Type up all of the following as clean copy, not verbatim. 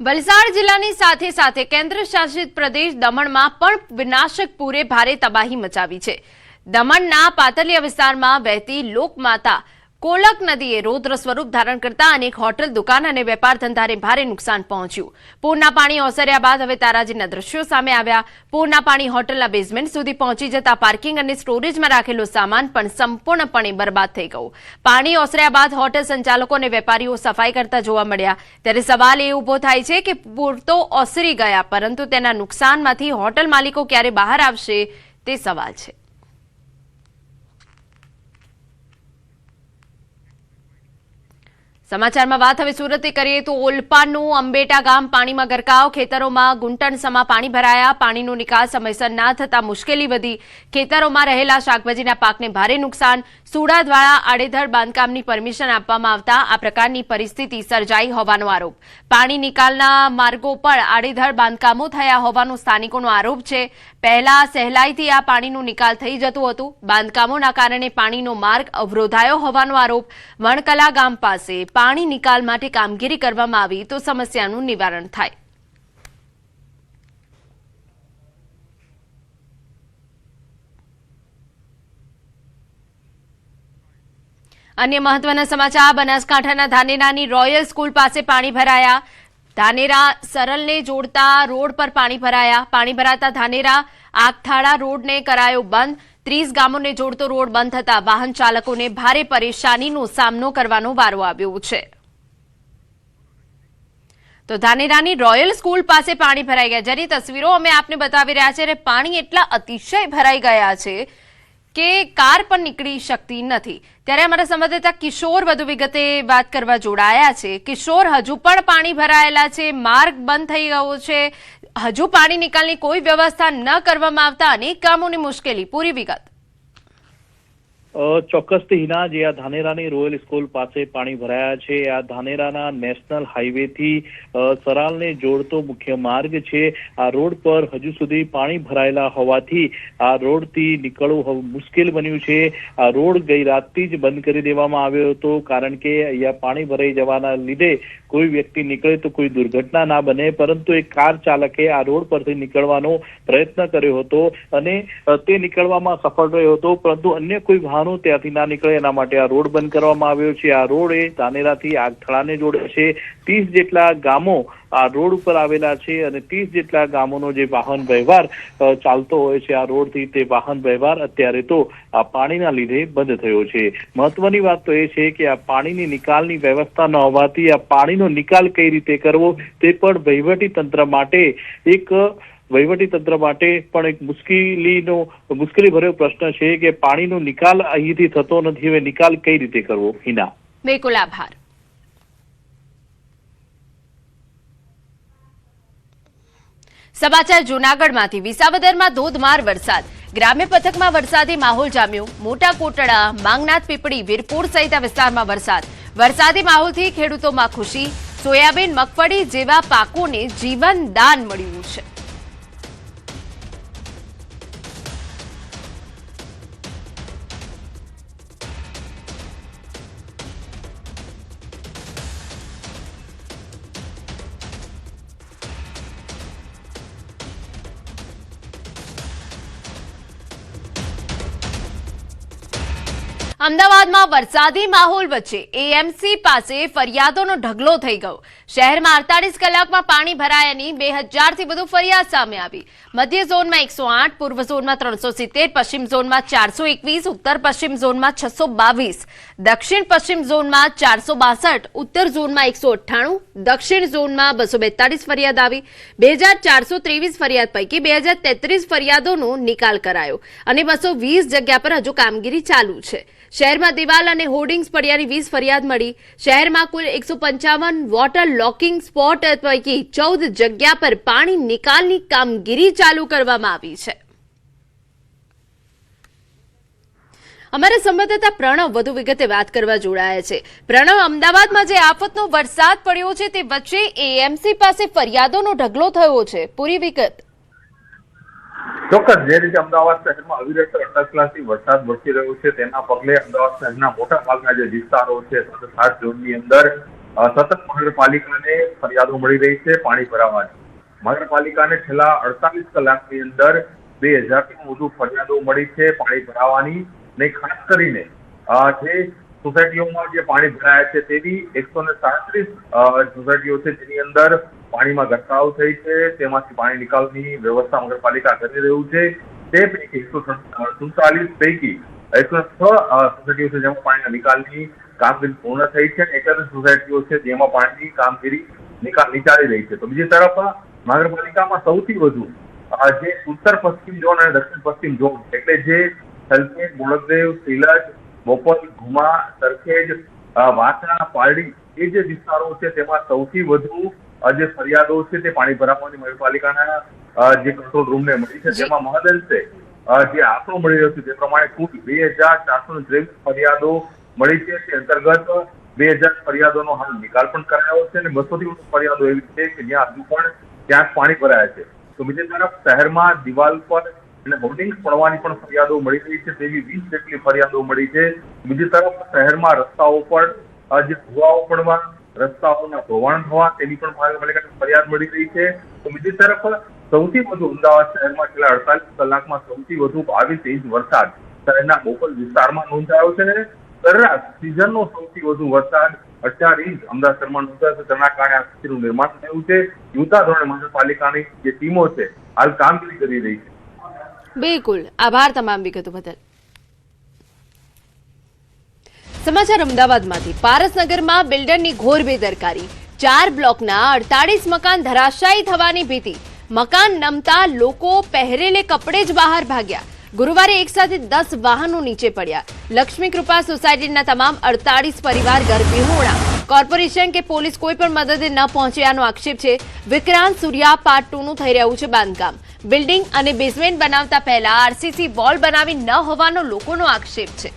વલસાડ જિલ્લાની સાથે સાથે કેન્દ્ર શાસિત પ્રદેશ દમણમાં પણ વિનાશક પૂરે ભારે તબાહી મચાવી છે। દમણના પાતલિયા વિસ્તારમાં વહેતી લોકમાતા કોલક નદીએ રૌદ્ર સ્વરૂપ ધારણ કરતા અનેક હોટલ, દુકાન અને વેપાર ધંધાને ભારે નુકસાન પહોંચ્યું। પૂરના પાણી ઓસર્યા બાદ હવે તારાજીના દ્રશ્યો સામે આવ્યા। પૂરના પાણી હોટલના બેઝમેન્ટ સુધી પહોંચી જતા પાર્કિંગ અને સ્ટોરેજમાં રાખેલો સામાન પણ સંપૂર્ણપણે બરબાદ થઈ ગયો। પાણી ઓસર્યા બાદ હોટલ સંચાલકો અને વેપારીઓ સફાઈ કરતા જોવા મળ્યા। ત્યારે સવાલ એ ઊભો થાય છે કે પૂર તો ઓસરી ગયા, પરંતુ તેના નુકસાનમાંથી હોટલ માલિકો ક્યારે બહાર આવશે તે સવાલ છે। સમાચારમાં વાત હવે સુરતથી કરીએ તો ઓલપાડનું અંબેટા ગામ પાણીમાં ગરકાવ। ખેતરોમાં ઘૂંટણસમા પાણી ભરાયા। પાણીનો નિકાલ સમયસર ના થતા મુશ્કેલી વધી। ખેતરોમાં રહેલા શાકભાજીના પાકને ભારે નુકસાન। સુડા દ્વારા આડેધડ બાંધકામની પરમિશન આપવામાં આવતા આ પ્રકારની પરિસ્થિતિ સર્જાઈ હોવાનો આરોપ। પાણી નિકાલના માર્ગો પર આડેધડ બાંધકામો થયા હોવાનો સ્થાનિકોનો આરોપ છે। પહેલા સહેલાઈથી આ પાણીનો નિકાલ થઈ જતું હતું। બાંધકામોના કારણે પાણીનો માર્ગ અવરોધાયો હોવાનો આરોપ। વણકલા ગામ પાસે પાણી નિકાલ માટે કામગીરી કરવામાં આવી તો સમસ્યાનું નિવારણ થાય। અન્ય મહત્વના સમાચાર, બનાસકાંઠાના ધાનેરાની રોયલ સ્કૂલ પાસે પાણી ભરાયા। ધાનેરા સરલને જોડતા રોડ પર પાણી ભરાયા। પાણી ભરાતા ધાનેરા આગથાળા રોડને કરાયો બંધ। 30 ગામોને જોડતો રોડ બંધ થતા વાહન ચાલકોને ભારે પરેશાનીનો સામનો કરવાનો વારો આવ્યો છે। તો ધાનેરાની રોયલ સ્કૂલ પાસે પાણી ભરાઈ ગયા, જેની તસવીરો અમે આપને બતાવી રહ્યા છે। પાણી એટલા અતિશય ભરાઈ ગયા છે કે કાર પણ નીકળી શકતી નથી। ત્યારે અમારા સંવાદદાતા કિશોર વધુ વિગતે વાત કરવા જોડાયા છે। કિશોર, હજુ પણ પાણી ભરાયેલા છે, માર્ગ બંધ થઈ ગયો છે, હજુ પાણી નિકાલની કોઈ વ્યવસ્થા ન કરવામાં આવતા અનેક ગામોની મુશ્કેલી, પૂરી વિગત। ચોક્કસથી હિના, જે આ ધાનેરાની રોયલ સ્કૂલ પાસે પાણી ભરાયા છે, આ ધાનેરાના નેશનલ હાઈવે થી સરાલને જોડતો મુખ્ય માર્ગ છે। આ રોડ પર હજુ સુધી પાણી ભરાયેલા હોવાથી આ રોડથી નીકળવું મુશ્કેલ બન્યું છે। આ રોડ ગઈ રાતથી જ બંધ કરી દેવામાં આવ્યો હતો, કારણ કે અહીંયા પાણી ભરાઈ જવાના લીધે કોઈ વ્યક્તિ નીકળે તો કોઈ દુર્ઘટના ના બને। પરંતુ એક કાર ચાલકે આ રોડ પરથી નીકળવાનો પ્રયત્ન કર્યો હતો અને તે નીકળવામાં સફળ રહ્યો હતો, પરંતુ અન્ય કોઈ વાહનો ત્યાંથી ના નીકળે એના માટે આ રોડ બંધ કરવામાં આવ્યો છે। આ રોડ એ ધાનેરાથી આગથળાને જોડે છે। 30 જેટલા ગામો આ રોડ ઉપર આવેલા છે અને 30 જેટલા ગામોનો જે વાહન વ્યવહાર ચાલતો હોય છે આ રોડથી, તે વાહન વ્યવહાર અત્યારે તો આ પાણીના લીધે બંધ થયો છે। મહત્વની વાત તો એ છે કે આ પાણીની નિકાલની વ્યવસ્થા ન હોવાથી આ પાણીનો નિકાલ કઈ રીતે કરવો તે પણ વહીવટી તંત્ર માટે એક મુશ્કેલી ભર્યો પ્રશ્ન છે કે પાણીનો નિકાલ અહીંથી થતો નથી, હવે નિકાલ કઈ રીતે કરવો? હિના, બિલકુલ આભાર। સમાચાર જૂનાગઢમાંથી। વિસાવદરમાં ધોધમાર વરસાદ, ગ્રામ્ય પંથકમાં વરસાદી માહોલ જામ્યો। મોટા કોટડા, માંગનાથ પીપળી, વીરપુર સહિતના વિસ્તારમાં વરસાદી માહોલથી ખેડૂતોમાં ખુશી। સોયાબીન, મગફળી જેવા પાકોને જીવન દાન મળ્યું છે। અમદાવાદમાં વરસાદી માહોલ વચ્ચે એએમસી પાસે ફરિયાદોનો ઢગલો થઈ ગયો। શહેરમાં 48 કલાકમાં પાણી ભરાયાની 2000થી વધુ ફરિયાદ સામે આવી। મધ્ય ઝોનમાં 108, પૂર્વ ઝોનમાં 370, પશ્ચિમ ઝોનમાં 421, ઉત્તર પશ્ચિમ ઝોનમાં 622, દક્ષિણ પશ્ચિમ ઝોનમાં 462, ઉત્તર ઝોનમાં 198, દક્ષિણ ઝોનમાં 242 ફરિયાદ આવી। 2423 ફરિયાદ પૈકી 2033 ફરિયાદોનો નિકાલ કરાયો અને 220 જગ્યા પર હજુ કામગીરી ચાલુ છે। શહેરમાં દિવાલ અને હોર્ડિંગ્સ પડ્યાની 20 ફરિયાદ મળી। શહેરમાં કુલ 155 વોટર લોકિંગ સ્પોટ પૈકી 14 જગ્યા પર પાણી નિકાલની કામગીરી ચાલુ કરવામાં આવી છે। અમારા સંવાદદાતા પ્રણવ વધુ વિગતે વાત કરવા જોડાયા છે। પ્રણવ, અમદાવાદમાં જે આફતનો વરસાદ પડ્યો છે તે વચ્ચે એએમસી પાસે ફરિયાદોનો ઢગલો થયો છે, પૂરી વિગત। ચોક્કસ, જે રીતે અમદાવાદ શહેરમાં અવિરત 48 કલાકથી વરસાદ વરસી રહ્યો છે તેના પગલે અમદાવાદ શહેરના મોટા ભાગના જે વિસ્તારો છે 7 ઝોનની અંદર સતત મહાનગરપાલિકાને ફરિયાદો મળી રહી છે પાણી ભરાવાની. મહાનગરપાલિકાને છેલ્લા 48 કલાકની અંદર 2000થી વધુ ફરિયાદો મળી છે પાણી ભરાવાની. ને ખાસ કરીને જે સોસાયટીઓમાં જે પાણી ભરાયા છે તેવી 137 સોસાયટીઓ છે જેની અંદર પાણીમાં ઘટાડો થઈ છે. તેમાંથી પાણી નિકાલની વ્યવસ્થા મહાનગરપાલિકા કરી રહ્યું છે. તે પૈકી 147 પૈકી 106 સોસાયટીઓ છે જેમાં પાણીના નિકાલની કામગીરી પૂર્ણ થઈ છે. 31 સોસાયટીઓ છે જેમાં પાણીની કામગીરી નિકાળી રહી છે. તો બીજી તરફ મહાનગરપાલિકામાં સૌથી વધુ જે ઉત્તર પશ્ચિમ ઝોન અને દક્ષિણ પશ્ચિમ ઝોન એટલે જે સલકેજ, બોળકદેવ, સિલજ, બોપલ, ઘુમા, સરખેજ, વાસણા, પારડી એ જે વિસ્તારો છે તેમાં સૌથી વધુ જે ફરિયાદો છે તે પાણી ભરાવાની મહાનગરપાલિકાના જે કંટ્રોલ રૂમને મળી છે. જેમાં મહદઅંશે જે આંકડો મળી રહ્યો છે તે પ્રમાણે કુલ 2423 ફરિયાદો મળી છે. તે અંતર્ગત 2000 ફરિયાદોનો હાલ નિકાલ પણ કરાયો છે અને 200થી વધુ ફરિયાદો એવી છે કે જ્યાં હજુ પણ ક્યાંક પાણી ભરાયા છે. તો બીજી તરફ શહેરમાં દિવાલ પર અને હોર્ડિંગ્સ પડવાની પણ ફરિયાદો મળી રહી છે. તેવી 20 જેટલી ફરિયાદો મળી છે. બીજી તરફ શહેરમાં રસ્તાઓ પર જે ભૂવાઓ પડવા, રસ્તાઓના ધોવાણ થવા તેની પણ મહાનગરપાલિકાને ફરિયાદ મળી રહી છે. તો બીજી તરફ સૌથી વધુ અમદાવાદ શહેરમાં છેલ્લા 48 કલાકમાં સૌથી વધુ 22 ઇંચ વરસાદ શહેરના બોપલ વિસ્તારમાં નોંધાયો છે. સરેરાશ સિઝનનો સૌથી વધુ વરસાદ 18 ઇંચ અમદાવાદ શહેરમાં નોંધાયો છે. તેના કારણે આ સ્થિતિનું નિર્માણ થયું છે. યુદ્ધા ધોરણે મહાનગરપાલિકાની જે ટીમો છે હાલ કામગીરી કરી રહી છે. બિલકુલ, આભાર તમામ વિગતો બદલ. સમાચાર અમદાવાદમાંથી. પારસનગરમાં બિલ્ડરની ઘોર બેદરકારી. 4 બ્લોકના 48 મકાન ધરાશાયી થવાની ભીતિ. મકાન નમતા લોકો પહેરેલે કપડે જ બહાર ભાગ્યા. ગુરુવારે એક સાથે 10 વાહનો નીચે પડ્યા. લક્ષ્મી કૃપા સોસાયટીના તમામ 48 પરિવાર ઘર વિહોણા. કોર્પોરેશન કે પોલીસ કોઈ પણ મદદે ન પહોંચ્યાનો આક્ષેપ છે. વિક્રાંત સૂર્યા પાર્ટ 2 નું થઈ રહ્યું છે બાંધકામ. બિલ્ડિંગ અને બેઝમેન્ટ બનાવતા પહેલા આરસીસી વોલ બનાવી ન હોવાનો લોકોનો આક્ષેપ છે.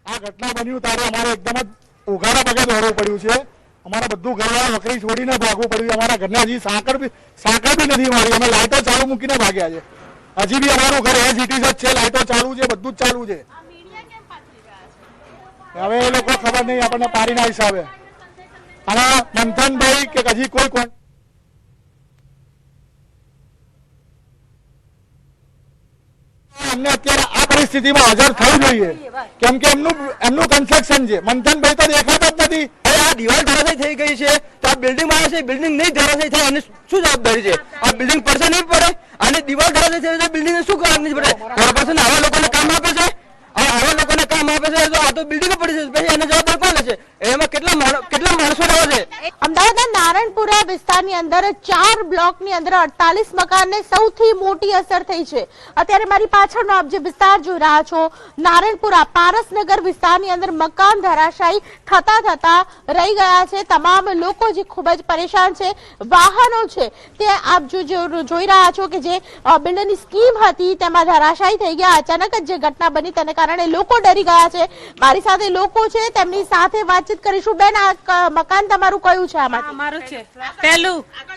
આ ઘટના બન્યું ત્યારે અમારે એકદમ જ ઉઘાડા પગે દોડવું પડ્યું છે. અમારે બધું ઘરવાળા નોકરી છોડીને ભાગવું પડ્યું. અમારા ઘરના હજી સાંકળ બી નથી મારી. અમે લાઇટો ચાલુ મૂકીને ભાગ્યા છે. હજી બી અમારું ઘર એઝ ઇટ ઇઝ જ છે. લાઇટો ચાલુ છે, બધું જ ચાલુ છે. હવે એ લોકો ખબર નહીં આપણને પારીના હિસાબે. અને મંથનભાઈ કે હજી કોઈ અમને અત્યારે આ પરિસ્થિતિમાં હાજર થવું જોઈએ કેમ કે એમનું કન્સ્ટ્રક્શન છે. મંથનભાઈ તો દેખાતા જ નથી. આ દિવાલ ધરાશાયી થઈ ગઈ છે તો આ બિલ્ડિંગ માં છે, બિલ્ડિંગ નહીં ધરાશાયી થાય અને શું જવાબદારી છે? આ બિલ્ડિંગ પડશે નહીં પડે અને દિવાલ ધરાશાયી થઈ તો બિલ્ડિંગ શું કરવાની પડે? કોર્પોરેશન આવા લોકોને કામ આપે છે, આવા લોકોને કામ આપે છે તો આ તો બિલ્ડિંગ પડી છે, પછી એને જવાબદાર કોણ લેશે? એમાં કેટલા માણસો રહે છે? અમદાવાદના નારણપુરા વિસ્તારની અંદર 4 બ્લોકની અંદર 48 મકાનને સૌથી મોટી અસર થઈ છે. અત્યારે મારી પાછળનો આપ જે વિસ્તાર જોઈ રહ્યા છો, નારણપુરા પારસનગર વિસ્તારની અંદર મકાન ધરાશાયી થતા રહી ગયા છે. તમામ લોકો જે ખૂબ જ પરેશાન છે. વાહનો છે તે આપ જોઈ રહ્યા છો કે જે બિલ્ડરની સ્કીમ હતી તેમાં ધરાશાયી થઈ ગયા. અચાનક જ જે ઘટના બની તેને કારણે લોકો ડરી ગયા છે. મારી સાથે લોકો છે, તેમની સાથે વાતચીત કરીશું. બેન, આ મકાન તમારું કયું છે? અમારું છે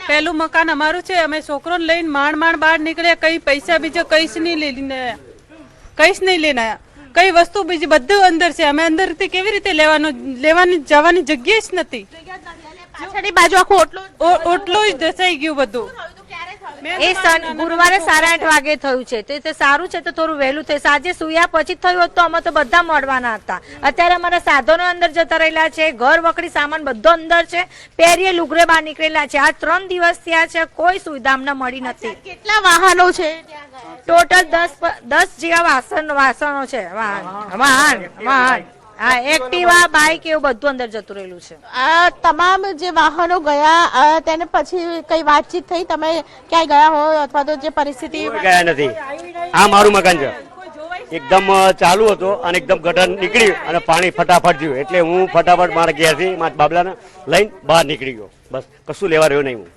પહેલું મકાન અમારું છે. અમે છોકરોને લઈને માંડ બહાર નીકળ્યા. કઈ પૈસા બીજો કઈશ નહીં લઈને આયા. કઈ વસ્તુ બીજી બધું અંદર છે. અમે અંદર થી કેવી રીતે લેવાની જવાની જગ્યા જ નથી. પાછળની બાજુ આખું ઓટલું જ ધસાઈ ગયું બધું. એ ગુરુવારે 8:30 વાગે થયું છે. તે સારું છે તો થોડું વહેલું થયું. સાંજે સુયા પછી થયું હોત તો અમે તો બધા મળવાના હતા. અત્યારે અમારા સાધનો અંદર જતા રહેલા છે. ઘર વખરી સામાન બધો અંદર છે. પહેરીએ લુગરે બહાર નીકળેલા છે. આ 3 દિવસ થયા છે. કોઈ સુવિધા અમને મળી નથી. કેટલા વાહનો છે? ટોટલ 10 જેવા વાસણો છે. વાહન હા, એક્ટિવા, બાઇક એવું બધું અંદર જતું રહેલું છે. આ તમામ જે વાહનો ગયા તેને પછી કઈ વાતચીત થઈ? તમે ક્યાંય ગયા હોય અથવા તો જે પરિસ્થિતિ? ગયા નથી. આ મારું મકાન છે. એકદમ ચાલુ હતો અને એકદમ ગટર નીકળી અને પાણી ફટાફટ થયું એટલે હું ફટાફટ મારા ઘેરથી મારા બાબલાને લઈને બહાર નીકળી ગયો. બસ કશું લેવા રહ્યો નહીં હું.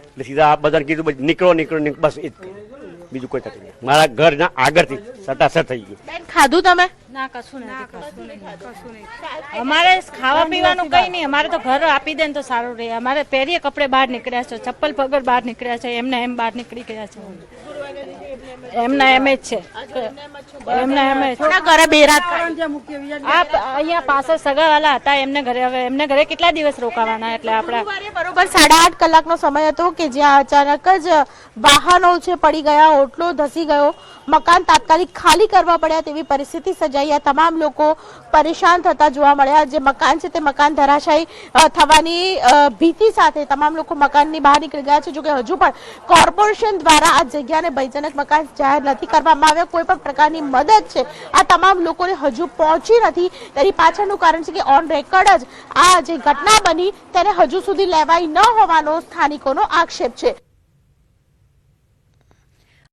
એટલે સીધા આ બધાને કીધું નીકળો બસ એ જ. બીજું કોઈ તકલીફ નહીં. મારા ઘરના આગળથી સટાસટ થઈ ગયું. ખાધું તમે? ના, કશું નહીં. અમારે ખાવા પીવાનું કઈ નહીં. અમારે તો ઘર આપી દે ને તો સારું રહે. અમારે પહેરીએ કપડે બહાર નીકળ્યા છે, ચપ્પલ પગર બહાર નીકળ્યા છે, એમને એમ બહાર નીકળી ગયા છે. એમના એમ જ છે એમના એમ જ થોડા ઘરે બેરાત આ અહીંયા પાસે સગાવાલા હતા એમને ઘરે હવે એમને ઘરે કેટલા દિવસ રોકાવાના એટલે આપણા ગુરુવારે બરોબર 8:30 કલાકનો સમય હતો કે જ્યાં અચાનક જ વાહનો છે પડી ગયા, ઓટલો ધસી ગયો, મકાન તાત્કાલિક ખાલી કરવા પડ્યા તેવી પરિસ્થિતિ સર્જાઈ. આ તમામ લોકો પરેશાન થતા જોવા મળ્યા. જે મકાન છે તે મકાન ધરાશાયી થવાની ભીતિ સાથે તમામ લોકો મકાનની બહાર નીકળી ગયા છે. જોકે હજુ પણ કોર્પોરેશન દ્વારા આ જગ્યાને ભયજનક મકાન જાહેર નથી કરવામાં આવ્યા. કોઈ પણ પ્રકારની મદદ છે આ તમામ લોકોને હજુ પહોંચી નથી. તેની પાછળનું કારણ છે કે ઓન રેકોર્ડ જ આ જે ઘટના બની તેને હજુ સુધી લેવાઈ ન હોવાનો સ્થાનિકોનો આક્ષેપ છે.